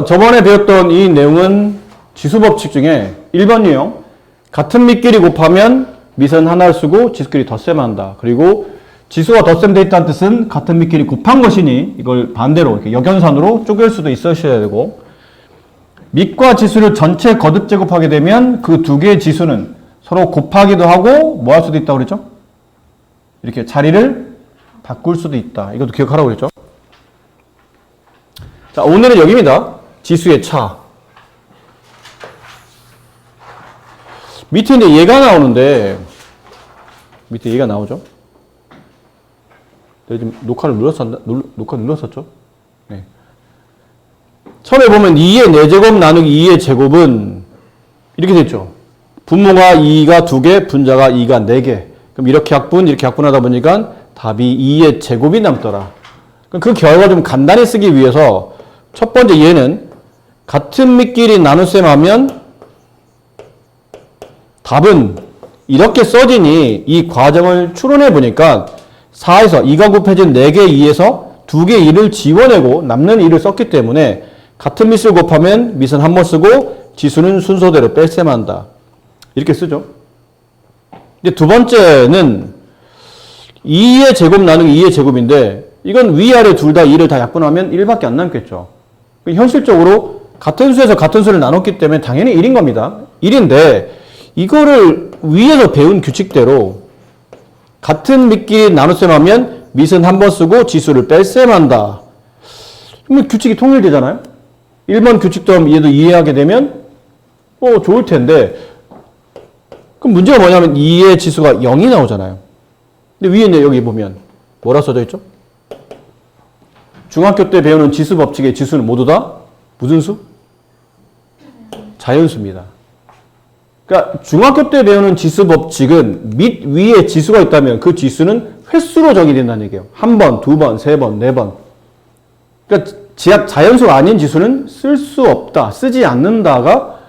저번에 배웠던 이 내용은 지수법칙 중에 1번 유형, 같은 밑끼리 곱하면 밑은 하나를 쓰고 지수끼리 덧셈 한다. 그리고 지수가 덧셈돼 있다는 뜻은 같은 밑끼리 곱한 것이니 이걸 반대로 이렇게 역연산으로 쪼갤 수도 있으셔야 되고, 밑과 지수를 전체 거듭 제곱하게 되면 그 두 개의 지수는 서로 곱하기도 하고 뭐 할 수도 있다고 그랬죠? 이렇게 자리를 바꿀 수도 있다. 이것도 기억하라고 그랬죠? 자, 오늘은 여기입니다. 지수의 차. 밑에 이제 얘가 나오는데, 밑에 얘가 나오죠? 내가 지금 녹화 눌렀었죠? 네. 처음에 보면 2의 4제곱 나누기 2의 제곱은 이렇게 됐죠. 분모가 2가 2개, 분자가 2가 4개. 그럼 이렇게 약분하다 보니까 답이 2의 제곱이 남더라. 그럼 그 결과 좀 간단히 쓰기 위해서 첫 번째 얘는 같은 밑끼리 나눗셈 하면 답은 이렇게 써지니 이 과정을 추론해 보니까 4에서 2가 곱해진 4개 2에서 2개 2를 지워내고 남는 2를 썼기 때문에 같은 밑을 곱하면 밑은 한 번 쓰고 지수는 순서대로 뺄셈한다. 이렇게 쓰죠. 이제 두 번째는 2의 제곱 나누기 2의 제곱인데 이건 위아래 둘 다 2를 다 약분하면 1밖에 안 남겠죠. 현실적으로 같은 수에서 같은 수를 나눴기 때문에 당연히 1인 겁니다. 1인데 이거를 위에서 배운 규칙대로 같은 밑끼리 나눗셈 하면 밑은 한 번 쓰고 지수를 뺄셈한다. 그러면 규칙이 통일되잖아요. 1번 규칙도 얘도 이해하게 되면 좋을 텐데, 그럼 문제가 뭐냐면 2의 지수가 0이 나오잖아요. 근데 위에 이제 여기 보면 뭐라 써져 있죠? 중학교 때 배우는 지수 법칙의 지수는 모두 다 무슨 수? 자연수입니다. 그러니까 중학교 때 배우는 지수 법칙은 밑 위에 지수가 있다면 그 지수는 횟수로 정의된다는 얘기예요. 한 번, 두 번, 세 번, 네 번. 그러니까 자연수가 아닌 지수는 쓸 수 없다, 쓰지 않는다가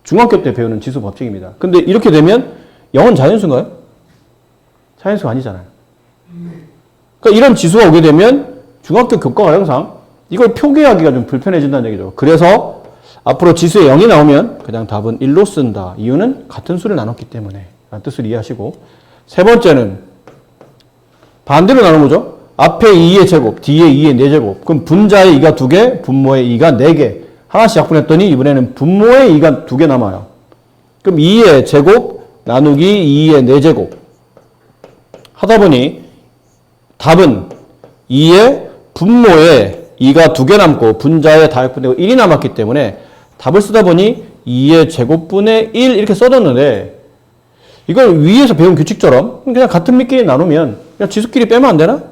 중학교 때 배우는 지수 법칙입니다. 근데 이렇게 되면 0은 자연수인가요? 자연수가 아니잖아요. 그러니까 이런 지수가 오게 되면 중학교 교과 과정상 이걸 표기하기가 좀 불편해진다는 얘기죠. 그래서 앞으로 지수에 0이 나오면 그냥 답은 1로 쓴다. 이유는 같은 수를 나눴기 때문에. 라는 뜻을 이해하시고, 세 번째는 반대로 나눈 거죠. 앞에 2의 제곱, 뒤에 2의 4제곱. 그럼 분자의 2가 2개, 분모의 2가 4개. 하나씩 약분했더니 이번에는 분모의 2가 2개 남아요. 그럼 2의 제곱 나누기 2의 4제곱. 하다 보니 답은 2의 분모에 2가 2개 남고 분자에 다 약분되고 1이 남았기 때문에 답을 쓰다 보니 2의 제곱분의 1 이렇게 써뒀는데, 이걸 위에서 배운 규칙처럼 그냥 같은 밑끼리 나누면 그냥 지수끼리 빼면 안 되나?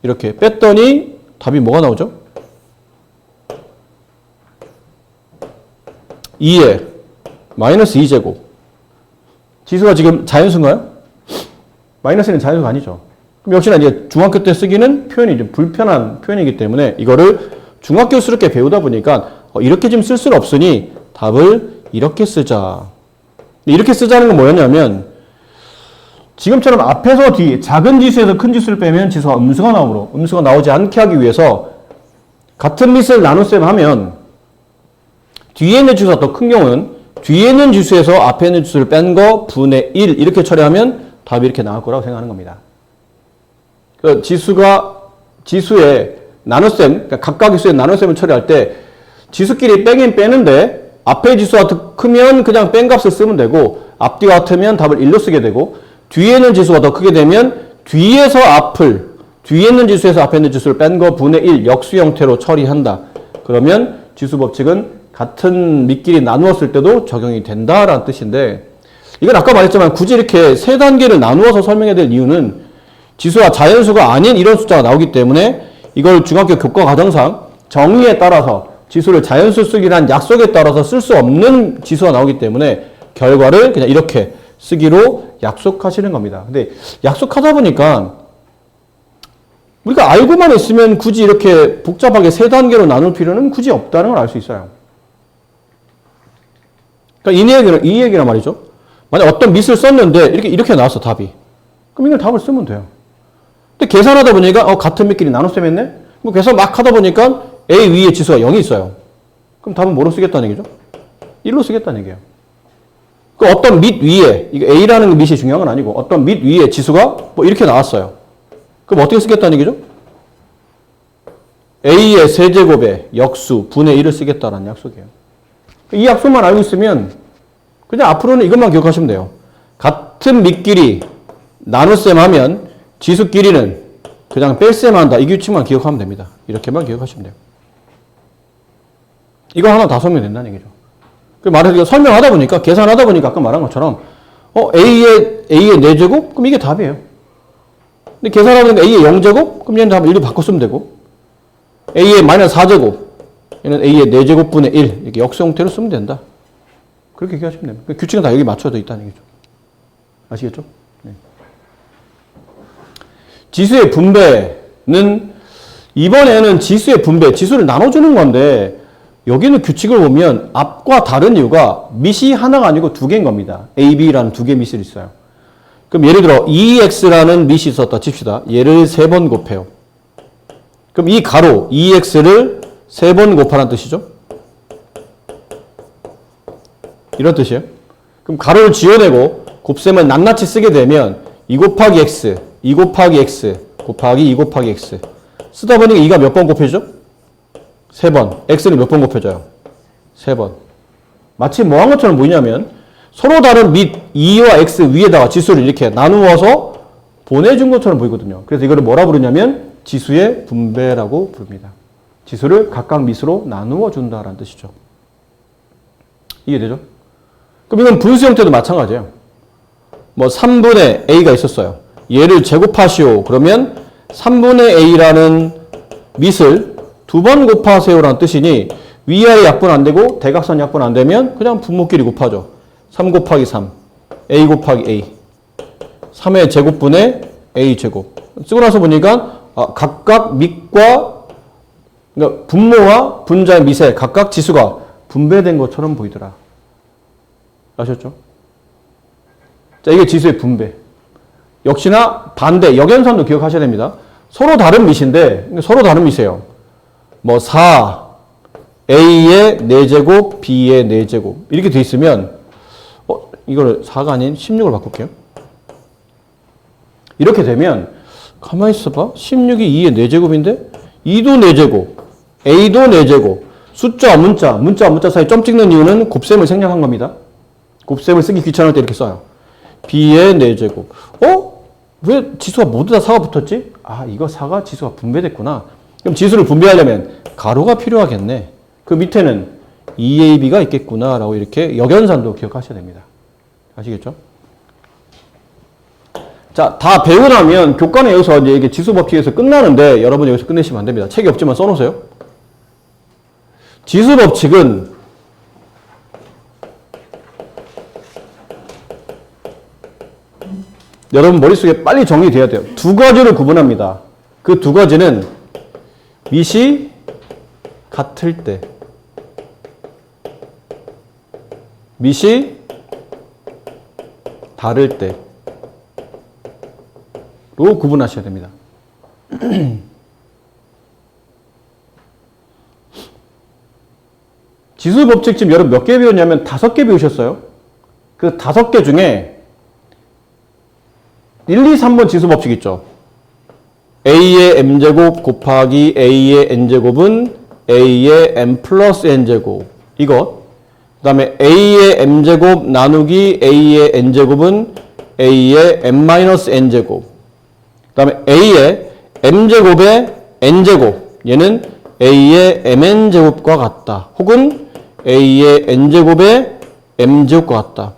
이렇게 뺐더니 답이 뭐가 나오죠? 2의 마이너스 2제곱. 지수가 지금 자연수인가요? 마이너스는 자연수가 아니죠. 그럼 역시나 이제 중학교 때 쓰기는 표현이 좀 불편한 표현이기 때문에 이거를 중학교스럽게 배우다 보니까 이렇게 좀 쓸 수는 없으니 답을 이렇게 쓰자. 이렇게 쓰자는 건 뭐였냐면, 지금처럼 앞에서 뒤 작은 지수에서 큰 지수를 빼면 지수가 음수가 나오므로 음수가 나오지 않게 하기 위해서 같은 밑을 나눗셈 하면 뒤에 있는 지수가 더 큰 경우는 뒤에 있는 지수에서 앞에 있는 지수를 뺀 거 분의 1 이렇게 처리하면 답이 이렇게 나올 거라고 생각하는 겁니다. 그 지수의 나눗셈, 그러니까 각각의 수의 나눗셈을 처리할 때 지수끼리 빼긴 빼는데 앞에 지수가 더 크면 그냥 뺀 값을 쓰면 되고, 앞뒤가 같으면 답을 1로 쓰게 되고, 뒤에 있는 지수가 더 크게 되면 뒤에 있는 지수에서 앞에 있는 지수를 뺀 거 분의 1 역수 형태로 처리한다. 그러면 지수 법칙은 같은 밑끼리 나누었을 때도 적용이 된다라는 뜻인데, 이건 아까 말했지만 굳이 이렇게 세 단계를 나누어서 설명해야 될 이유는 지수가 자연수가 아닌 이런 숫자가 나오기 때문에 이걸 중학교 교과 과정상 정의에 따라서 지수를 자연수 쓰기란 약속에 따라서 쓸 수 없는 지수가 나오기 때문에 결과를 그냥 이렇게 쓰기로 약속하시는 겁니다. 근데 약속하다 보니까 우리가 알고만 있으면 굳이 이렇게 복잡하게 세 단계로 나눌 필요는 굳이 없다는 걸 알 수 있어요. 그러니까 이 얘기란 말이죠. 만약 어떤 밑을 썼는데 이렇게 나왔어, 답이. 그럼 이걸 답을 쓰면 돼요. 근데 계산하다 보니까 같은 밑끼리 나눗셈 했네? 뭐 계산 막 하다 보니까 A 위에 지수가 0이 있어요. 그럼 답은 뭐로 쓰겠다는 얘기죠? 1로 쓰겠다는 얘기예요. 그 어떤 밑 위에, 이거 A라는 밑이 중요한 건 아니고 어떤 밑 위에 지수가 뭐 이렇게 나왔어요. 그럼 어떻게 쓰겠다는 얘기죠? A의 세제곱에 역수 분의 1을 쓰겠다라는 약속이에요. 이 약속만 알고 있으면 그냥 앞으로는 이것만 기억하시면 돼요. 같은 밑끼리 나눗셈 하면 지수끼리는 그냥 뺄셈 한다. 이 규칙만 기억하면 됩니다. 이렇게만 기억하시면 돼요. 이거 하나 다 설명된다는 얘기죠. 말해서 설명하다 보니까, 계산하다 보니까 아까 말한 것처럼, A의 4제곱? 그럼 이게 답이에요. 근데 계산하다 보니까 A의 0제곱? 그럼 얘는 답을 1로 바꿔 쓰면 되고, A의 마이너스 4제곱, 얘는 A의 4제곱분의 1, 이렇게 역수 형태로 쓰면 된다. 그렇게 얘기하시면 됩니다. 규칙은 다 여기 맞춰져 있다는 얘기죠. 아시겠죠? 네. 지수의 분배는, 이번에는 지수의 분배, 지수를 나눠주는 건데, 여기는 규칙을 보면 앞과 다른 이유가 밑이 하나가 아니고 두 개인 겁니다. A, B라는 두 개의 밑이 있어요. 그럼 예를 들어 2x라는 밑이 있었다 칩시다. 얘를 3번 곱해요. 그럼 이 가로 2x를 3번 곱하라는 뜻이죠. 이런 뜻이에요. 그럼 가로를 지워내고 곱셈을 낱낱이 쓰게 되면 2 곱하기 x, 2 곱하기 x, 곱하기 2 곱하기 x. 쓰다 보니까 2가 몇 번 곱해지죠? 3번. x는 몇 번 곱해져요? 3번. 마치 뭐 한 것처럼 보이냐면 서로 다른 밑 2와 x 위에다가 지수를 이렇게 나누어서 보내준 것처럼 보이거든요. 그래서 이거를 뭐라 부르냐면 지수의 분배라고 부릅니다. 지수를 각각 밑으로 나누어 준다라는 뜻이죠. 이해되죠? 그럼 이건 분수 형태도 마찬가지예요. 뭐 3분의 a가 있었어요. 얘를 제곱하시오. 그러면 3분의 a라는 밑을 2번 곱하세요라는 뜻이니 위아래 약분 안 되고 대각선 약분 안 되면 그냥 분모끼리 곱하죠. 3 곱하기 3, a 곱하기 a. 3의 제곱분의 a 제곱. 쓰고 나서 보니까 각각 밑과 그러니까 분모와 분자의 밑에 각각 지수가 분배된 것처럼 보이더라. 아셨죠? 자, 이게 지수의 분배. 역시나 반대, 역연산도 기억하셔야 됩니다. 서로 다른 밑인데 서로 다른 밑이에요. 뭐 4, A의 4제곱, B의 4제곱 이렇게 돼 있으면 이거를 4가 아닌 16을 바꿀게요. 이렇게 되면 가만히 있어봐. 16이 2의 4제곱인데 2도 4제곱, A도 4제곱. 숫자와 문자 사이 점 찍는 이유는 곱셈을 생략한 겁니다. 곱셈을 쓰기 귀찮을 때 이렇게 써요. B의 4제곱. 왜 지수가 모두 다 4가 붙었지? 이거 4가 지수가 분배됐구나. 그럼 지수를 분배하려면 가로가 필요하겠네. 그 밑에는 2AB가 있겠구나 라고 이렇게 역연산도 기억하셔야 됩니다. 아시겠죠? 자, 다 배우고 나면 교과는 여기서 이제 이게 지수 법칙에서 끝나는데 여러분 여기서 끝내시면 안 됩니다. 책이 없지만 써놓으세요. 지수 법칙은 여러분 머릿속에 빨리 정리돼야 돼요. 두 가지를 구분합니다. 그 두 가지는 밑이 같을 때, 밑이 다를 때로 구분하셔야 됩니다. 지수 법칙 지금 여러분 몇 개 배웠냐면 5개 배우셨어요. 그 5개 중에 1, 2, 3번 지수 법칙 있죠. A의 m제곱 곱하기 A의 n제곱은 A의 m 플러스 n제곱. 이것. 그 다음에 A의 m제곱 나누기 A의 n제곱은 A의 m 마이너스 n제곱. 그 다음에 A의 m제곱의 n제곱. 얘는 A의 mn제곱과 같다. 혹은 A의 n제곱의 m제곱과 같다.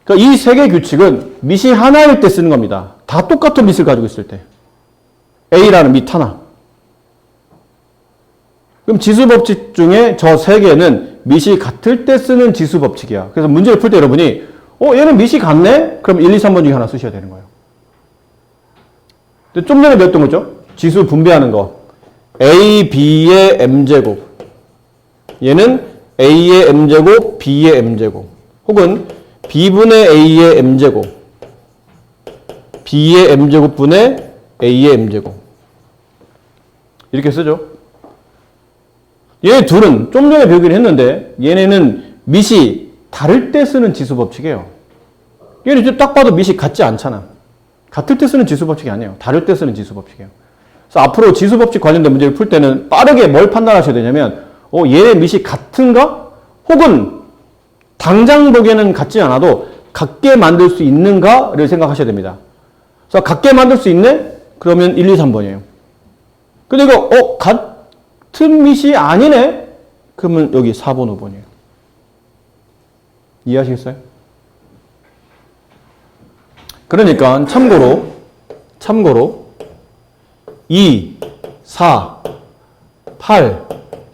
그러니까 이 세 개의 규칙은 밑이 하나일 때 쓰는 겁니다. 다 똑같은 밑을 가지고 있을 때. A라는 밑 하나. 그럼 지수 법칙 중에 저 세 개는 밑이 같을 때 쓰는 지수 법칙이야. 그래서 문제를 풀 때 여러분이 얘는 밑이 같네? 그럼 1, 2, 3번 중에 하나 쓰셔야 되는 거예요. 근데 좀 전에 배웠던 거죠? 지수 분배하는 거. A, B의 m제곱. 얘는 A의 m제곱, B의 m제곱. 혹은 B분의 A의 m제곱. B의 m제곱분의 A의 m제곱. 이렇게 쓰죠. 얘 둘은 좀 전에 배우긴 했는데 얘네는 밑이 다를 때 쓰는 지수 법칙이에요. 얘는 딱 봐도 밑이 같지 않잖아. 같을 때 쓰는 지수 법칙이 아니에요. 다를 때 쓰는 지수 법칙이에요. 그래서 앞으로 지수 법칙 관련된 문제를 풀 때는 빠르게 뭘 판단하셔야 되냐면 얘네 밑이 같은가? 혹은 당장 보기에는 같지 않아도 같게 만들 수 있는가를 생각하셔야 됩니다. 그래서 같게 만들 수 있네? 그러면 1, 2, 3번이에요. 근데 이거 같은 밑이 아니네? 그러면 여기 4번, 5번이에요. 이해하시겠어요? 그러니까 참고로 2, 4, 8,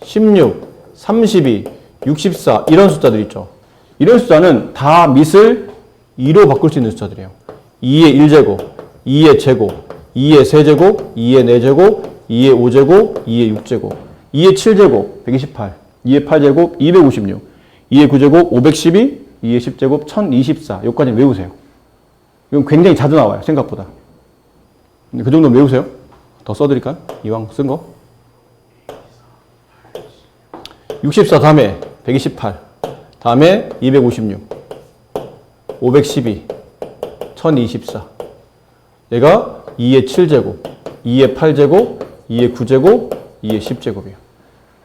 16, 32, 64 이런 숫자들 있죠. 이런 숫자는 다 밑을 2로 바꿀 수 있는 숫자들이에요. 2의 1제곱, 2의 제곱, 2의 세제곱, 2의 4제곱, 2의 5제곱, 2의 6제곱, 2의 7제곱, 128, 2의 8제곱, 256, 2의 9제곱, 512, 2의 10제곱, 1024. 여기까지 외우세요. 이건 굉장히 자주 나와요. 생각보다. 그 정도는 외우세요. 더 써드릴까요? 이왕 쓴 거. 64 다음에 128, 다음에 256, 512, 1024. 얘가 2의 7제곱, 2의 8제곱, 2의 9제곱, 2의 10제곱이에요.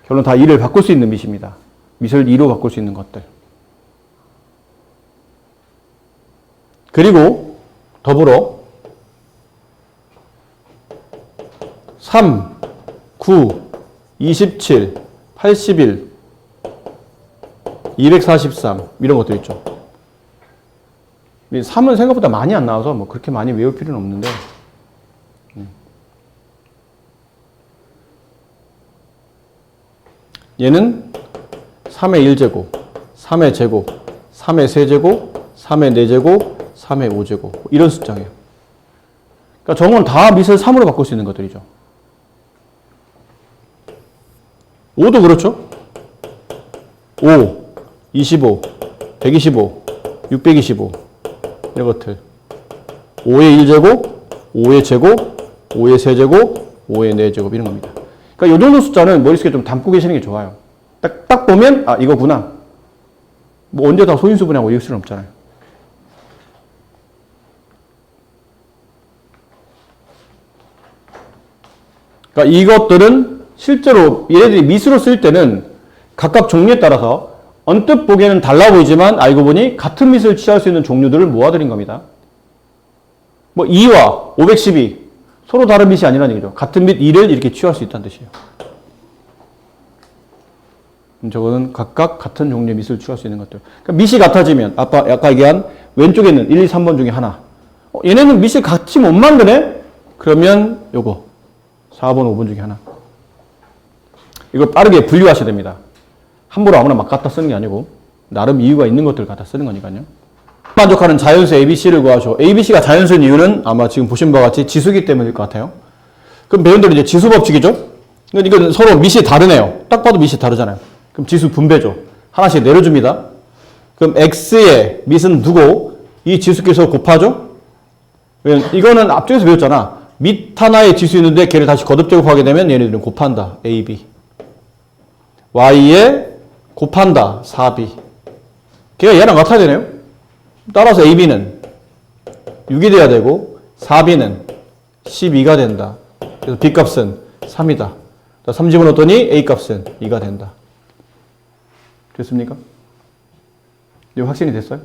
결론 다 2를 바꿀 수 있는 밑입니다. 밑을 2로 바꿀 수 있는 것들. 그리고 더불어 3, 9, 27, 81, 243 이런 것들 있죠. 3은 생각보다 많이 안 나와서 뭐 그렇게 많이 외울 필요는 없는데 얘는 3의 1제곱, 3의 제곱, 3의 세제곱, 3의 4제곱, 3의 5제곱 이런 숫자예요. 그러니까 정원 다 밑을 3으로 바꿀 수 있는 것들이죠. 5도 그렇죠? 5, 25, 125, 625 이런 것들 5의 1제곱, 5의 제곱, 5의 세제곱, 5의 4제곱 이런 겁니다. 그러니까 이 정도 숫자는 머릿속에 좀 담고 계시는 게 좋아요. 딱 보면 아 이거구나. 뭐 언제 다 소인수분해하고 이럴 수는 없잖아요. 그러니까 이것들은 실제로 얘네들이 밑으로 쓸 때는 각각 종류에 따라서 언뜻 보기에는 달라 보이지만 알고 보니 같은 밑을 취할 수 있는 종류들을 모아드린 겁니다. 뭐 2와 512 서로 다른 밑이 아니라는 얘기죠. 같은 밑 2를 이렇게 취할 수 있다는 뜻이에요. 저거는 각각 같은 종류의 밑을 취할 수 있는 것들. 그러니까 밑이 같아지면 아까 얘기한 왼쪽에 있는 1, 2, 3번 중에 하나. 얘네는 밑을 같이 못 만드네? 그러면 요거 4번, 5번 중에 하나. 이걸 빠르게 분류하셔야 됩니다. 함부로 아무나 막 갖다 쓰는 게 아니고 나름 이유가 있는 것들 갖다 쓰는 거니까요. 만족하는 자연수 ABC를 구하죠. ABC가 자연수인 이유는 아마 지금 보신 바와 같이 지수기 때문일 것 같아요. 그럼 배운 대로 이제 지수 법칙이죠. 이건 서로 밑이 다르네요. 딱 봐도 밑이 다르잖아요. 그럼 지수 분배죠. 하나씩 내려줍니다. 그럼 X의 밑은 누구? 이 지수께서 곱하죠. 이거는 앞쪽에서 배웠잖아. 밑 하나의 지수 있는데 걔를 다시 거듭 제곱하게 되면 얘네들은 곱한다. A, B. Y에 곱한다. 4B. 걔가 얘랑 같아야 되네요. 따라서 AB는 6이 돼야 되고 4B는 12가 된다. 그래서 B값은 3이다. 3 집어넣었더니 A값은 2가 된다. 됐습니까? 이거 확신이 됐어요?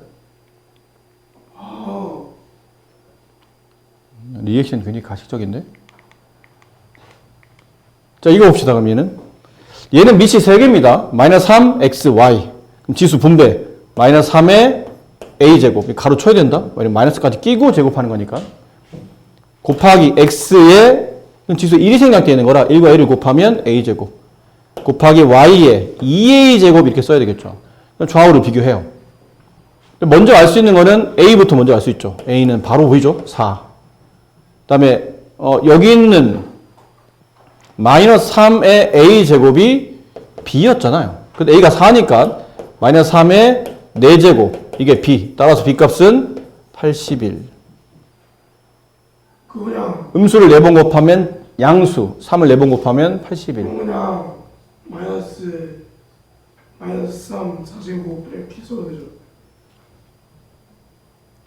리액션 굉장히 가식적인데? 자, 이거 봅시다. 그럼 얘는 밑이 3개입니다. 마이너스 3, x, y. 그럼 지수 분배. 마이너스 3의 a제곱. 가로 쳐야 된다. 왜냐면 마이너스까지 끼고 제곱하는 거니까. 곱하기 x의 지수 1이 생략되어 있는 거라 1과 1을 곱하면 a제곱. 곱하기 y의 2a제곱 이렇게 써야 되겠죠. 좌우를 비교해요. 먼저 알 수 있는 거는 a부터 먼저 알 수 있죠. a는 바로 보이죠? 4. 그 다음에 여기 있는 마이너스 3의 a제곱이 b였잖아요. 근데 a가 4니까 마이너스 3의 4제곱 이게 b. 따라서 b값은 81. 그냥 음수를 4번 곱하면 양수 3을 4번 곱하면 81. 그냥 마이너스 3 4제곱 이렇게 써도 되죠.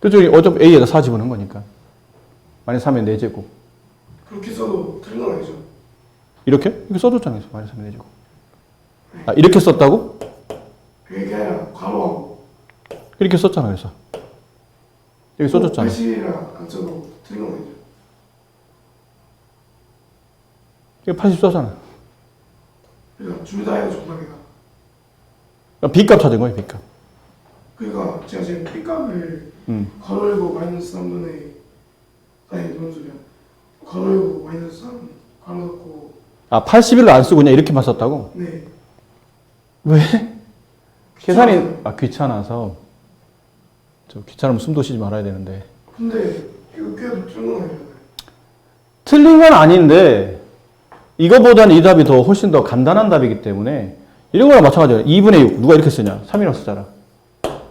그쪽 어차피 A에다 4 집어넣은 거니까. 마이너스 3의 4제곱. 그렇게 써도 틀린 건 아니죠. 이렇게? 이렇게 써줬잖아요. 마이너스 3의 4제곱. 아, 이렇게 썼다고? 그게 아니라 괄호하고 이렇게 썼잖아, 그래서. 여기 써줬잖아. 80이라 안 써도 틀린 건 아니죠. 이거 80 써잖아. 그러니까 둘 다 해도 정답이다. B값 찾은 거예요, B값. 그러니까 제가 지금 B값을 괄호 열고 마이너스 3분의 아니 무슨 소리야. 괄호 열고 마이너스 3 괄호 넣고 아, 81로 안 쓰고 그냥 이렇게만 썼다고? 네. 왜? 계산이, 귀찮아서. 저 귀찮으면 숨도 쉬지 말아야 되는데. 근데 이거 꽤 틀린 건 아니잖아요. 틀린 건 아닌데, 이거보다는 이 답이 더 훨씬 더 간단한 답이기 때문에, 이런 거랑 마찬가지예요. 2분의 6. 누가 이렇게 쓰냐? 3이라고 쓰잖아.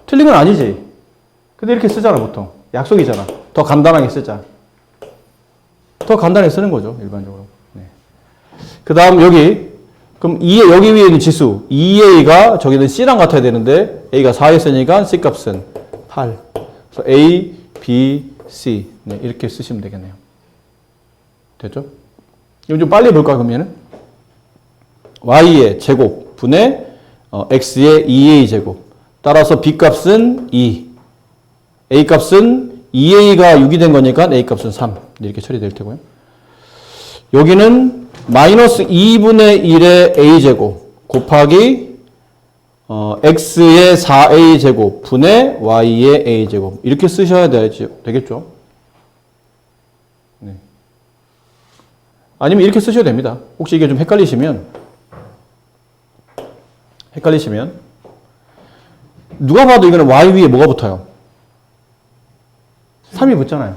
틀린 건 아니지. 근데 이렇게 쓰잖아, 보통. 약속이잖아. 더 간단하게 쓰자. 더 간단하게 쓰는 거죠, 일반적으로. 네. 그 다음, 여기. 그럼 여기 위에 있는 지수. 2a가 저기는 c랑 같아야 되는데, a가 4에 쓰니까 c 값은 8. 그래서 a, b, c. 네, 이렇게 쓰시면 되겠네요. 됐죠? 이거 좀 빨리 볼까요, 그러면은? y의 제곱 분의 x의 2a 제곱. 따라서 b 값은 2. a 값은 2a가 6이 된 거니까 a 값은 3. 이렇게 처리될 테고요. 여기는 마이너스 2분의 1의 a 제곱 곱하기 x의 4a 제곱 분의 y의 a 제곱. 이렇게 쓰셔야 되겠죠. 네. 아니면 이렇게 쓰셔도 됩니다. 혹시 이게 좀 헷갈리시면 누가 봐도 이거는 y 위에 뭐가 붙어요? 3이 붙잖아요.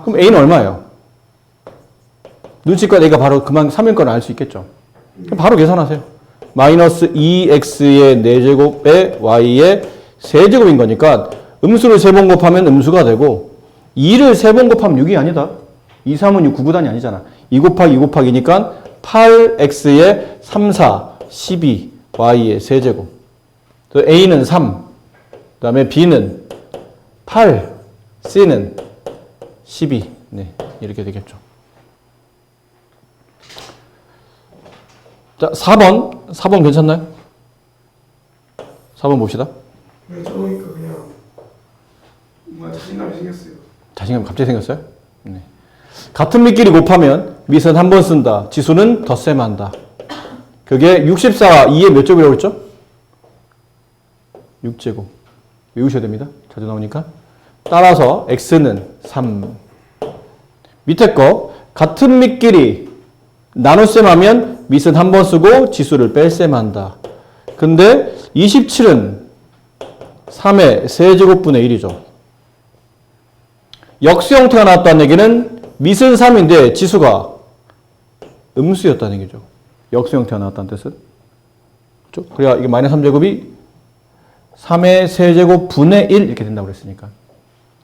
그럼 a는 얼마예요? 눈치껏 a가 바로 그만 3일 건 알 수 있겠죠. 그럼 바로 계산하세요. 마이너스 2x의 4제곱에 y의 3제곱인 거니까 음수를 3번 곱하면 음수가 되고 2를 3번 곱하면 6이 아니다. 2, 3은 6, 9구단이 아니잖아. 2 곱하기 2 곱하기니까 8x의 3, 4, 12, y의 3제곱. a는 3, 그 다음에 b는 8, c는 12. 네, 이렇게 되겠죠. 자, 4번 괜찮나요? 4번 봅시다. 네, 저러니까 그냥 뭔가 자신감이 생겼어요. 자신감 갑자기 생겼어요? 네. 같은 밑끼리 곱하면 밑은 한 번 쓴다. 지수는 덧셈한다. 그게 64, 2의 몇 제곱이라고 했죠? 6제곱. 외우셔야 됩니다. 자주 나오니까. 따라서 x는 3. 밑에 거 같은 밑끼리 나눗셈하면 밑은 한 번 쓰고 지수를 뺄셈한다. 근데 27은 3의 세제곱분의 1이죠. 역수 형태가 나왔다는 얘기는 밑은 3인데 지수가 음수였다는 얘기죠. 역수 형태가 나왔다는 뜻은. 그렇죠? 그래야 이게 마이너스 3제곱이 3의 세제곱분의 1 이렇게 된다고 그랬으니까.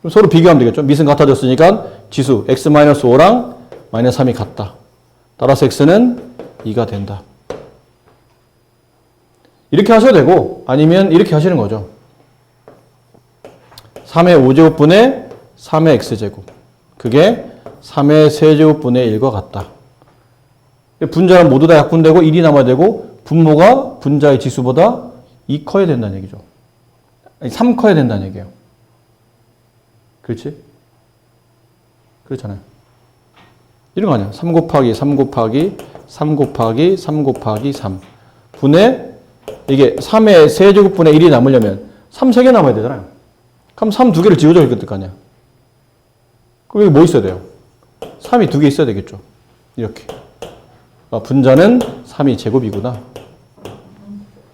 그럼 서로 비교하면 되겠죠. 밑은 같아졌으니까 지수 x-5랑 마이너스 3이 같다. 따라서 x는 2가 된다. 이렇게 하셔도 되고 아니면 이렇게 하시는 거죠. 3의 5제곱분의 3의 x제곱. 그게 3의 세제곱분의 1과 같다. 분자는 모두 다 약분되고 1이 남아야 되고 분모가 분자의 지수보다 2 커야 된다는 얘기죠. 아니 3 커야 된다는 얘기예요. 그렇지? 그렇잖아요. 이런 거 아니야. 3 곱하기 3 곱하기 3 곱하기 3 곱하기 3 분의 이게 3의 세제곱분의 1이 남으려면 3 3개 남아야 되잖아요. 그럼 3 2개를 지워줘야 될 거 아니야. 그럼 여기 뭐 있어야 돼요? 3이 2개 있어야 되겠죠. 이렇게. 분자는 3이 제곱이구나.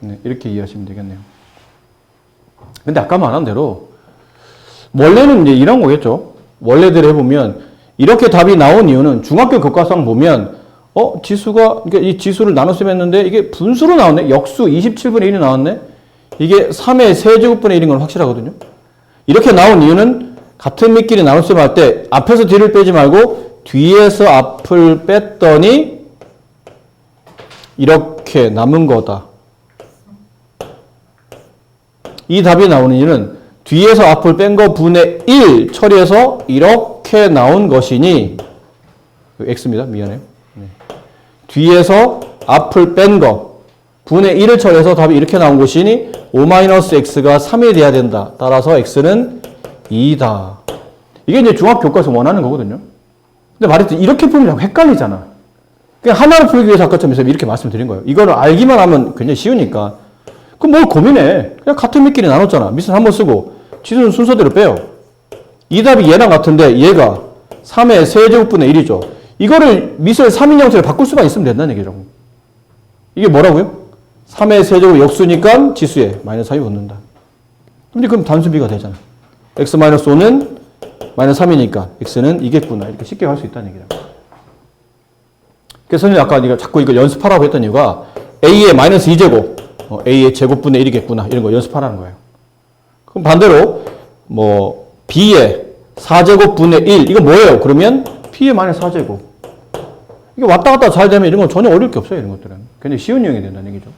네, 이렇게 이해하시면 되겠네요. 근데 아까 말한 대로 원래는 이제 이런 거겠죠. 원래대로 해보면 이렇게 답이 나온 이유는 중학교 교과서상 보면 지수가 그러니까 이 지수를 나눴으면 했는데 이게 분수로 나왔네. 역수 27분의 1이 나왔네. 이게 3의 세제곱분의 1인 건 확실하거든요. 이렇게 나온 이유는 같은 밑끼리 나눴으면 할 때 앞에서 뒤를 빼지 말고 뒤에서 앞을 뺐더니 이렇게 이렇게 남은 거다. 이 답이 나오는 이유는 뒤에서 앞을 뺀 거 분의 1 처리해서 이렇게 나온 것이니 x입니다. 미안해요. 네. 뒤에서 앞을 뺀 거 분의 1을 처리해서 답이 이렇게 나온 것이니 5-x가 3이 돼야 된다. 따라서 x는 2다. 이게 이제 중학 교과서 원하는 거거든요. 근데 말했듯이 이렇게 풀면 자꾸 헷갈리잖아. 그냥 하나를 풀기 위해서 아까처럼 이렇게 말씀드린 거예요. 이거를 알기만 하면 굉장히 쉬우니까. 그럼 뭘 고민해. 그냥 같은 밑끼리 나눴잖아. 밑은 한번 쓰고 지수는 순서대로 빼요. 이 답이 얘랑 같은데 얘가 3의 세제곱분의 1이죠. 이거를 밑을 3인 형태를 바꿀 수만 있으면 된다는 얘기죠. 이게 뭐라고요? 3의 세제곱 역수니까 지수에 마이너스 3이 붙는다. 근데 그럼 단수비가 되잖아. x-5는 마이너스 3이니까 x는 이겠구나. 이렇게 쉽게 할 수 있다는 얘기죠. 그래서 선생님이 아까 자꾸 이거 연습하라고 했던 이유가 a의 마이너스 2제곱, a의 제곱분의 1이겠구나. 이런 거 연습하라는 거예요. 그럼 반대로 뭐 b의 4제곱분의 1 이거 뭐예요? 그러면 b의 마이너스 4제곱. 이게 왔다 갔다 잘 되면 이런 건 전혀 어려울 게 없어요. 이런 것들은. 굉장히 쉬운 유형이 된다는 얘기죠.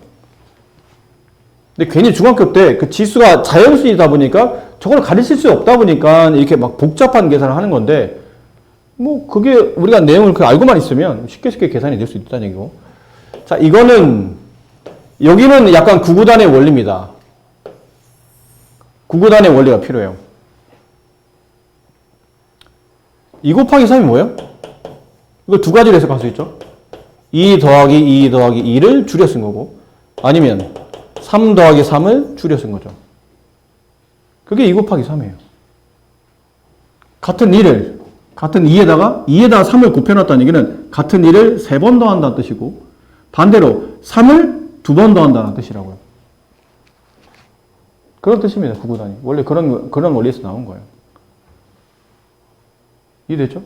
근데 괜히 중학교 때 그 지수가 자연수이다 보니까 저걸 가르칠 수 없다 보니까 이렇게 막 복잡한 계산을 하는 건데 뭐 그게 우리가 내용을 알고만 있으면 쉽게 계산이 될 수 있다는 얘기고. 자, 이거는 여기는 약간 구구단의 원리입니다. 구구단의 원리가 필요해요. 2 곱하기 3이 뭐예요? 이거 두 가지로 해석할 수 있죠. 2 더하기 2 더하기 2를 줄여 쓴 거고 아니면 3 더하기 3을 줄여 쓴 거죠. 그게 2 곱하기 3이에요. 같은 2에다가 3을 곱해놨다는 얘기는 같은 2를 3번 더한다는 뜻이고 반대로 3을 2번 더한다는 뜻이라고요. 그런 뜻입니다. 구구단위. 원래 그런 원리에서 나온 거예요. 이해됐죠?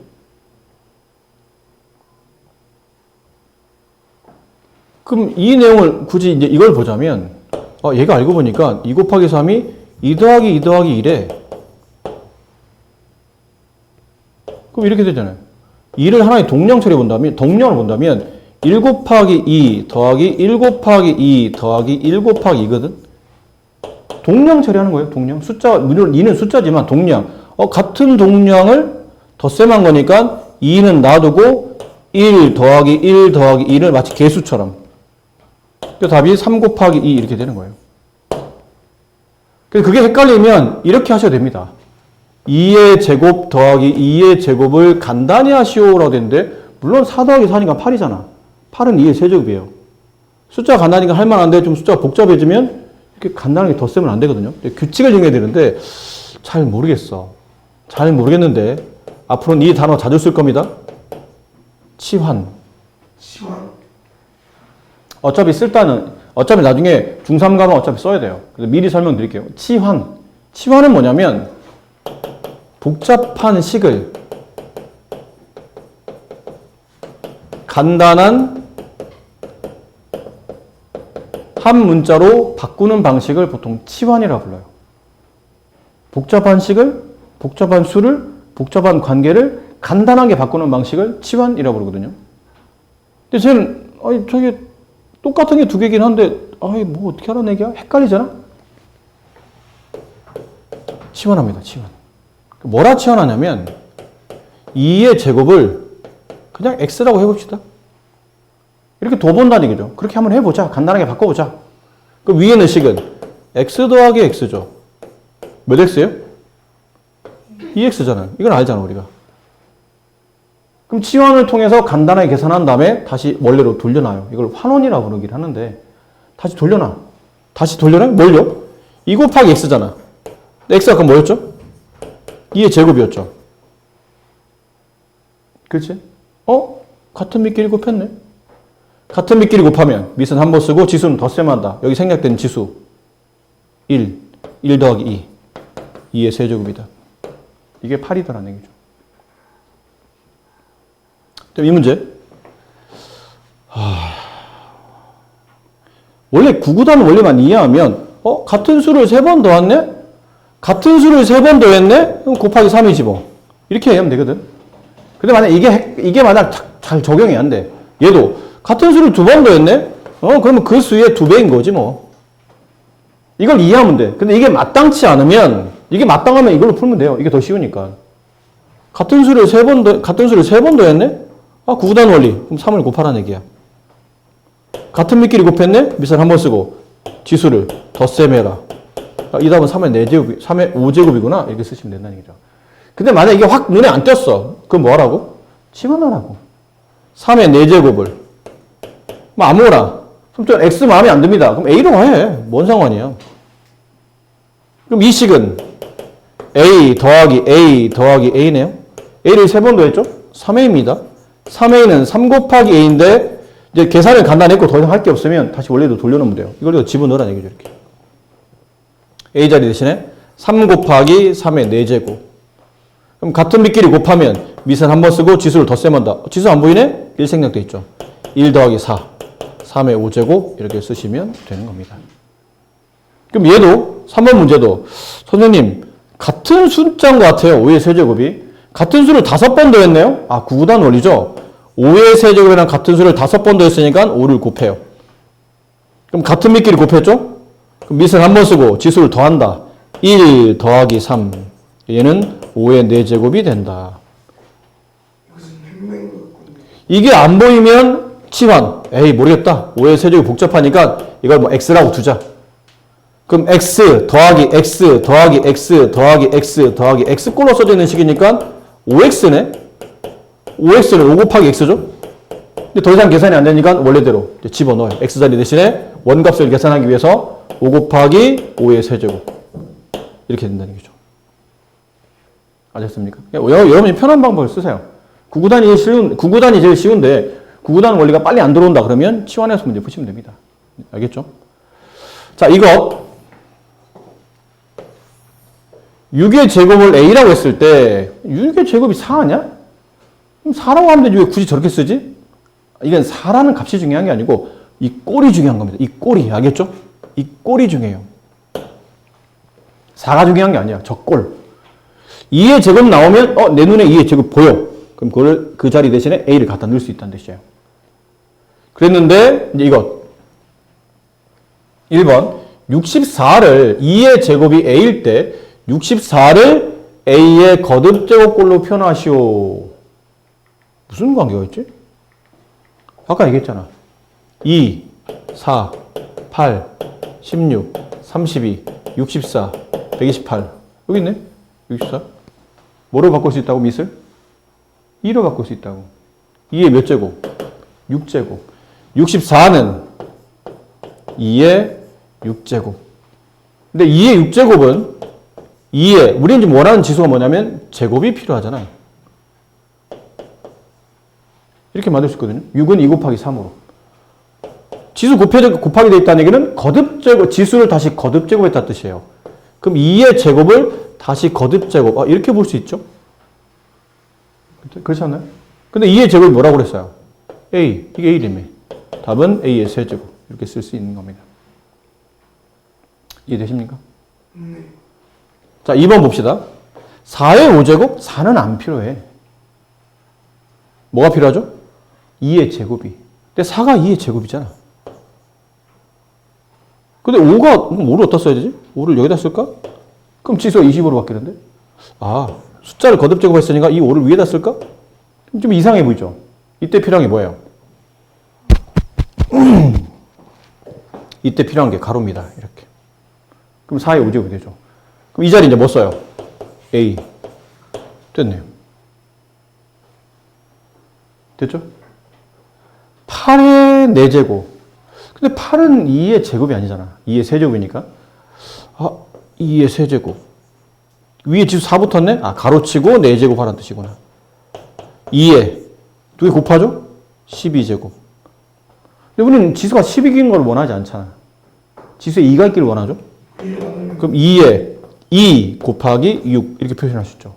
그럼 이 내용을 굳이 이제 이걸 보자면 얘가 알고 보니까 2 곱하기 3이 2 더하기 2 더하기 1에 그럼 이렇게 되잖아요. 2를 하나의 동량으로 본다면 1 곱하기 2 더하기 1 곱하기 2 더하기 1 곱하기 2거든. 동량 처리하는 거예요. 동량. 숫자, 물론 2는 숫자지만 동량. 같은 동량을 덧셈한 거니까 2는 놔두고 1 더하기 1 더하기 2를 마치 개수처럼. 그 답이 3 곱하기 2 이렇게 되는 거예요. 그게 헷갈리면 이렇게 하셔도 됩니다. 2의 제곱 더하기 2의 제곱을 간단히 하시오라고 되는데 물론 4 더하기 4니까 8이잖아. 8은 2의 세제곱이에요. 숫자 간단하니까 할만한데 좀 숫자가 복잡해지면 이렇게 간단하게 덧셈은 안 되거든요. 규칙을 정해야 되는데 잘 모르겠어. 잘 모르겠는데 앞으로는 이 단어 자주 쓸 겁니다. 치환. 어차피 나중에 중3 가면 어차피 써야 돼요. 그래서 미리 설명드릴게요. 치환. 치환은 뭐냐면 복잡한 식을 간단한 한 문자로 바꾸는 방식을 보통 치환이라고 불러요. 복잡한 식을, 복잡한 수를, 복잡한 관계를 간단하게 바꾸는 방식을 치환이라고 부르거든요. 근데 쟤는 저게 똑같은 게 두 개긴 한데 뭐 어떻게 하라는 얘기야? 헷갈리잖아? 치환합니다. 치환. 뭐라 치환하냐면 2의 제곱을 그냥 x라고 해봅시다. 이렇게 둬본다는 얘기죠. 그렇게 한번 해보자. 간단하게 바꿔보자. 그 위에 있는 식은 x 더하기 x죠. 몇 x예요? 2x잖아요. 이건 알잖아 우리가. 그럼 치환을 통해서 간단하게 계산한 다음에 다시 원래로 돌려놔요. 이걸 환원이라고 부르긴 하는데 다시 돌려놔. 다시 돌려놔요? 뭘요? 2 곱하기 x잖아. x가 아까 뭐였죠? 2의 제곱이었죠. 그렇지? 같은 밑끼리 곱했네. 같은 밑끼리 곱하면 밑은 한 번 쓰고 지수는 덧셈한다. 여기 생략된 지수 1 더하기 2의 세제곱이다. 이게 8이다라는 얘기죠. 이 문제 원래 구구단 원리만 이해하면 같은 수를 3번 더했네? 같은 수를 3번 더했네? 그럼 곱하기 3이지 뭐. 이렇게 하면 되거든. 근데 만약 이게 만약 잘 적용이 안 돼. 얘도 같은 수를 2번 더했네? 그러면 그 수의 2배인 거지 뭐. 이걸 이해하면 돼. 근데 이게 마땅치 않으면, 이게 마땅하면 이걸로 풀면 돼요. 이게 더 쉬우니까. 같은 수를 3번 더했네? 아, 구구단 원리. 그럼 3을 곱하라는 얘기야. 같은 밑끼리 곱했네? 밑을 한번 쓰고, 지수를 덧셈해라. 아, 이 답은 3의 5제곱이구나. 이렇게 쓰시면 된다는 얘기죠. 근데 만약 이게 확 눈에 안 띄었어. 그럼 뭐 하라고? 집어넣으라고. 3의 4제곱을. 뭐 아무거나. 그럼 또 X 마음에 안 듭니다. 그럼 A로 해. 뭔 상관이야. 그럼 이 식은 A 더하기 A네요. A를 3번 더했죠? 3A입니다. 3A는 3 곱하기 A인데 이제 계산을 간단했고 더 이상 할 게 없으면 다시 원래대로 돌려놓으면 돼요. 이걸 집어넣으라는 얘기죠. 이렇게. A 자리 대신에 3 곱하기 3의 4제곱. 그럼 같은 밑끼리 곱하면 밑을 한번 쓰고 지수를 덧셈한다. 지수 안 보이네? 1 생략돼 있죠. 1 더하기 4. 3의 5제곱 이렇게 쓰시면 되는 겁니다. 그럼 얘도 3번 문제도 선생님 같은 숫자인 것 같아요. 5의 세제곱이. 같은 수를 5번 더했네요. 아, 구구단 원리죠. 5의 세제곱이랑 같은 수를 5번 더했으니까 5를 곱해요. 그럼 같은 밑끼리 곱했죠? 그럼 밑을 한번 쓰고 지수를 더한다. 1 더하기 3. 얘는 5의 4제곱이 된다. 이게 안 보이면 치환. 에이 모르겠다. 5의 세제곱이 복잡하니까 이걸 뭐 x라고 두자. 그럼 x 더하기 x 더하기 x 더하기 x 더하기 x꼴로 써져 있는 식이니까 5x네. 5x는 5 곱하기 x죠. 근데 더 이상 계산이 안 되니까 원래대로 집어넣어요. x자리 대신에 원값을 계산하기 위해서 5 곱하기 5의 세제곱. 이렇게 된다는 얘기죠. 아셨습니까? 여러분이 편한 방법을 쓰세요. 구구단이 제일 쉬운데 구구단 원리가 빨리 안 들어온다 그러면 치환해서 문제 푸시면 됩니다. 알겠죠? 자, 이거 6의 제곱을 A라고 했을 때 6의 제곱이 4 아니야? 그럼 4라고 하면 되지 왜 굳이 저렇게 쓰지? 이건 4라는 값이 중요한 게 아니고 이 꼴이 중요한 겁니다. 이 꼴이 알겠죠? 이 꼴이 중요해요. 4가 중요한 게 아니야. 저 꼴. 2의 제곱 나오면 내 눈에 2의 제곱 보여. 그럼 그걸 그 자리 대신에 A를 갖다 넣을 수 있다는 뜻이에요. 그랬는데 이제 이것 1번 64를 2의 제곱이 A일 때 64를 A의 거듭제곱꼴로 표현하시오. 무슨 관계가 있지? 아까 얘기했잖아. 2, 4, 8, 16, 32, 64, 128 여기 있네. 64 뭐로 바꿀 수 있다고 밑을? 2로 바꿀 수 있다고. 2의 몇 제곱? 6제곱. 64는 2의 6제곱. 근데 2의 6제곱은 2의 우리는 지금 원하는 지수가 뭐냐면 제곱이 필요하잖아요. 이렇게 만들 수 있거든요. 6은 2 곱하기 3으로. 지수 곱하기 되어 있다는 얘기는 거듭제곱, 지수를 다시 거듭제곱했다는 뜻이에요. 그럼 2의 제곱을 다시 거듭제곱. 이렇게 볼 수 있죠? 그렇지 않나요? 근데 2의 제곱이 뭐라고 그랬어요? A. 이게 A라며. 답은 A의 세제곱. 이렇게 쓸 수 있는 겁니다. 이해되십니까? 네. 자, 2번 봅시다. 4의 5제곱? 4는 안 필요해. 뭐가 필요하죠? 2의 제곱이. 근데 4가 2의 제곱이잖아. 근데 5를 어디다 써야 되지? 5를 여기다 쓸까? 그럼 지수가 20으로 바뀌는데? 아, 숫자를 거듭 제곱했으니까 이 5를 위에다 쓸까? 좀 이상해 보이죠? 이때 필요한 게 뭐예요? 이때 필요한 게 가로입니다. 이렇게. 그럼 4의 5제곱이 되죠. 그럼 이 자리 이제 뭐 써요? A. 됐네요. 됐죠? 8의 4제곱. 근데 8은 2의 제곱이 아니잖아. 2의 세제곱이니까. 2의 세제곱. 위에 지수 4 붙었네? 가로치고 4제곱 하라는 뜻이구나. 2에 2개 곱하죠? 12제곱. 근데 우리는 지수가 10이긴 걸 원하지 않잖아. 지수에 2가 있기를 원하죠? 그럼 2에 2 곱하기 6 이렇게 표현할 수 있죠.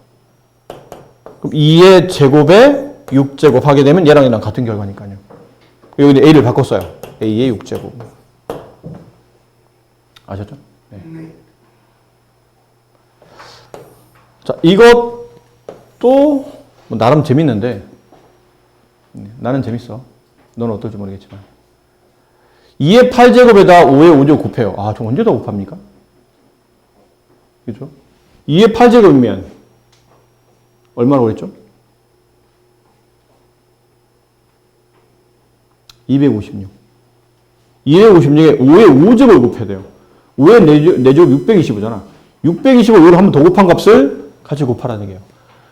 그럼 2의 제곱에 6제곱 하게 되면 얘랑 같은 결과니까요. 여기 A를 바꿨어요. A의 6제곱. 아셨죠? 네. 자, 이것도 뭐 나름 재밌는데 나는 재밌어. 너는 어떨지 모르겠지만 2의 8제곱에다 5의 5제곱 곱해요. 아, 저 언제 다 곱합니까? 그죠? 2의 8제곱이면 얼마나 그랬죠? 256. 256에 5의 5제곱을 곱해야 돼요. 5의 4제곱 625잖아. 625를 한 번 더 곱한 값을 같이 곱하라는 얘기예요.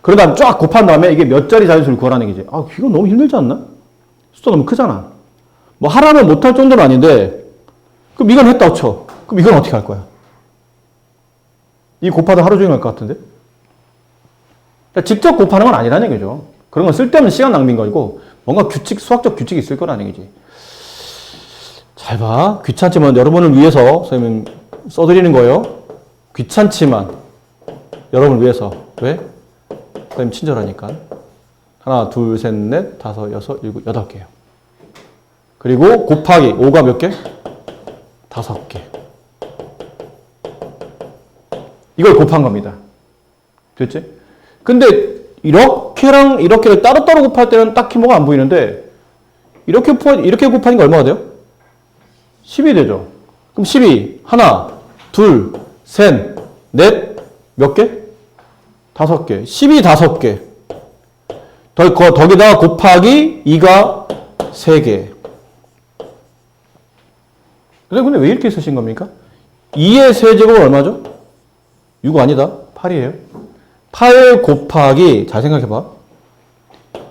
그러다 다음 쫙 곱한 다음에 이게 몇 자리 자연수를 구하라는 얘기지. 아, 이거 너무 힘들지 않나? 숫자 너무 크잖아. 뭐 하라면 못할 정도는 아닌데 그럼 이건 했다고 쳐. 그럼 이건 어떻게 할 거야? 이 곱하다 하루 종일 할 것 같은데? 그러니까 직접 곱하는 건 아니라는 얘기죠. 그런 건 쓸데없는 시간 낭비인 거고 뭔가 규칙, 수학적 규칙이 있을 거라는 얘기지. 잘 봐. 귀찮지만 여러분을 위해서 선생님 써드리는 거예요. 귀찮지만 여러분을 위해서. 왜? 선생님 친절하니까. 하나, 둘, 셋, 넷, 다섯, 여섯, 일곱, 여덟 개요. 그리고 곱하기 5가 몇 개? 5개. 이걸 곱한 겁니다. 됐지? 근데 이렇게랑 이렇게를 따로따로 곱할 때는 딱히 뭐가 안 보이는데 이렇게 곱하니까 얼마가 돼요? 10이 되죠. 그럼 12 하나, 둘, 셋, 넷, 몇 개? 5개. 12 5개. 거기다가 곱하기 2가 3개. 근데 왜 이렇게 쓰신 겁니까? 2의 세제곱은 얼마죠? 6 아니다. 8이에요. 8 곱하기, 잘 생각해봐.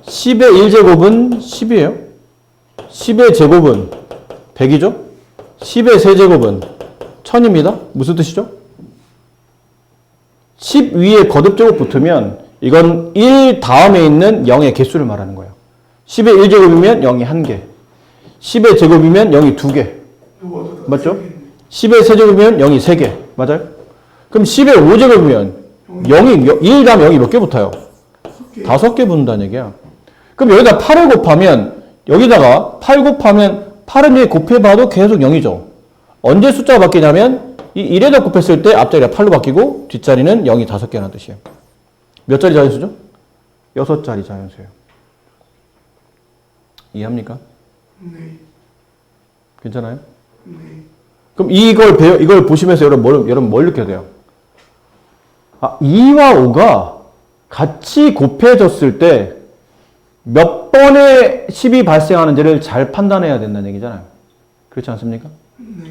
10의 1제곱은 10이에요. 10의 제곱은 100이죠? 10의 세제곱은 1000입니다. 무슨 뜻이죠? 10 위에 거듭제곱 붙으면 이건 1 다음에 있는 0의 개수를 말하는 거예요. 10의 1제곱이면 0이 1개. 10의 제곱이면 0이 2개. 맞죠? 10의 세제곱이면 0이 3개. 맞아요? 그럼 10의 5제곱이면 1 다음에 0이 몇 개 붙어요? 5개 붙는다는 얘기야. 그럼 여기다 8을 곱하면 여기다가 8 곱하면 8은 여기 곱해봐도 계속 0이죠. 언제 숫자가 바뀌냐면 이 1에다 곱했을 때 앞자리가 8로 바뀌고 뒷자리는 0이 5개라는 뜻이에요. 몇 자리 자연수죠? 6자리 자연수예요. 이해합니까? 네. 괜찮아요? 네. 그럼 이걸 보시면서 여러분 뭘 느껴야 돼요? 아, 2와 5가 같이 곱해졌을 때 몇 번의 10이 발생하는지를 잘 판단해야 된다는 얘기잖아요. 그렇지 않습니까? 네.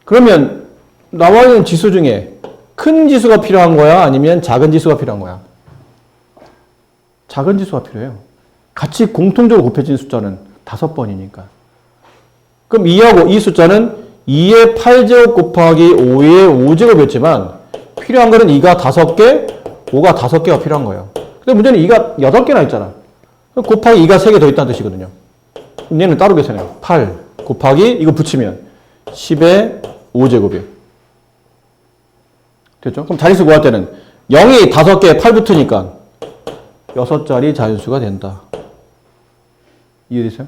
그러면 나와 있는 지수 중에 큰 지수가 필요한 거야? 아니면 작은 지수가 필요한 거야? 작은 지수가 필요해요. 같이 공통적으로 곱해진 숫자는 5번이니까. 그럼 2하고 이 숫자는 2의 8제곱 곱하기 5의 5제곱이었지만 필요한 거는 2가 5개, 5가 5개가 필요한 거예요. 근데 문제는 2가 8개나 있잖아. 곱하기 2가 3개 더 있다는 뜻이거든요. 그럼 얘는 따로 계산해요. 8 곱하기 이거 붙이면 10의 5제곱이에요. 됐죠? 그럼 자릿수 구할 때는 0이 5개에 8 붙으니까 6자리 자연수가 된다. 이해되세요?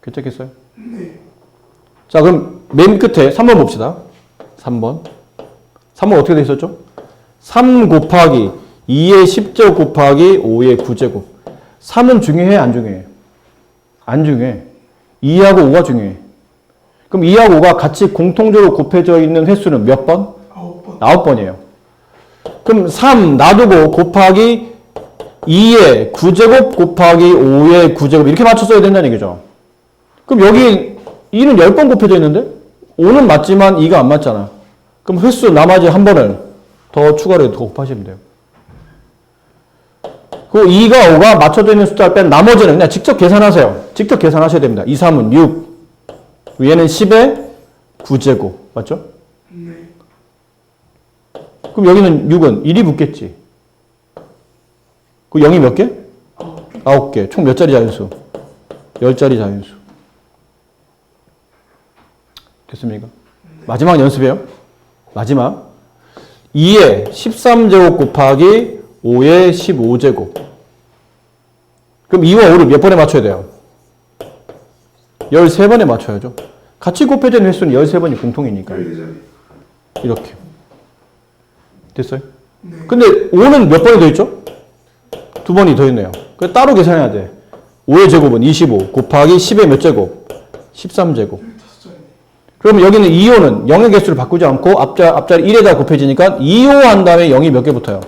괜찮겠어요? 네. 자, 그럼 맨 끝에 3번 봅시다. 3번 어떻게 돼 있었죠? 3 곱하기 2의 10제곱 곱하기 5의 9제곱. 3은 중요해, 안 중요해? 안 중요해. 2하고 5가 중요해. 그럼 2하고 5가 같이 공통적으로 곱해져 있는 횟수는 몇 번? 9번. 9번이에요. 그럼 3 놔두고 곱하기 2의 9제곱 곱하기 5의 9제곱 이렇게 맞춰 야 된다는 얘기죠. 그럼 여기 2는 10번 곱해져 있는데 5는 맞지만 2가 안 맞잖아. 그럼 횟수 나머지 한 번을 더 추가로 더 곱하시면 돼요. 그 2가 5가 맞춰져 있는 숫자를 뺀 나머지는 그냥 직접 계산하세요. 직접 계산하셔야 됩니다. 2, 3은 6. 위에는 10의 9제곱. 맞죠? 네. 그럼 여기는 6은 1이 붙겠지. 그 0이 몇 개? 9개. 9개. 총 몇 자리 자연수? 10자리 자연수. 됐습니까? 마지막 연습이에요. 마지막. 2의 13제곱 곱하기 5의 15제곱. 그럼 2와 5를 몇 번에 맞춰야 돼요? 13번에 맞춰야죠. 같이 곱해진 횟수는 13번이 공통이니까. 14자리. 이렇게. 됐어요? 네. 근데 5는 몇 번이 더 있죠? 2번이 더 있네요. 그래서 따로 계산해야 돼. 5의 제곱은 25 곱하기 10의 몇 제곱? 13제곱. 15자리. 그러면 여기는 2호는 0의 개수를 바꾸지 않고 앞자리 1에다 곱해지니까 2호 한 다음에 0이 몇 개 붙어요?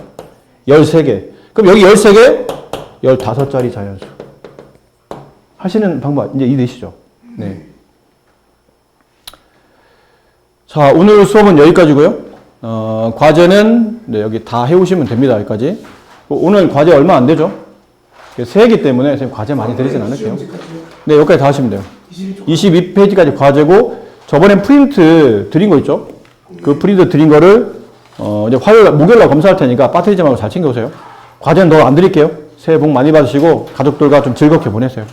13개. 그럼 여기 13개? 15자리 자연수. 하시는 방법 이제 이해되시죠? 네. 자, 오늘 수업은 여기까지고요. 과제는 네, 여기 다 해오시면 됩니다. 여기까지. 오늘 과제 얼마 안 되죠? 3개이기 때문에 선생님 과제 많이 드리진 않을게요. 네, 여기까지 다 하시면 돼요. 22페이지까지 과제고 저번에 프린트 드린 거 있죠? 그 프린트 드린 거를 이제 목요일날 검사할 테니까 빠뜨리지 말고 잘 챙겨오세요. 과제는 더 안 드릴게요. 새해 복 많이 받으시고 가족들과 좀 즐겁게 보내세요.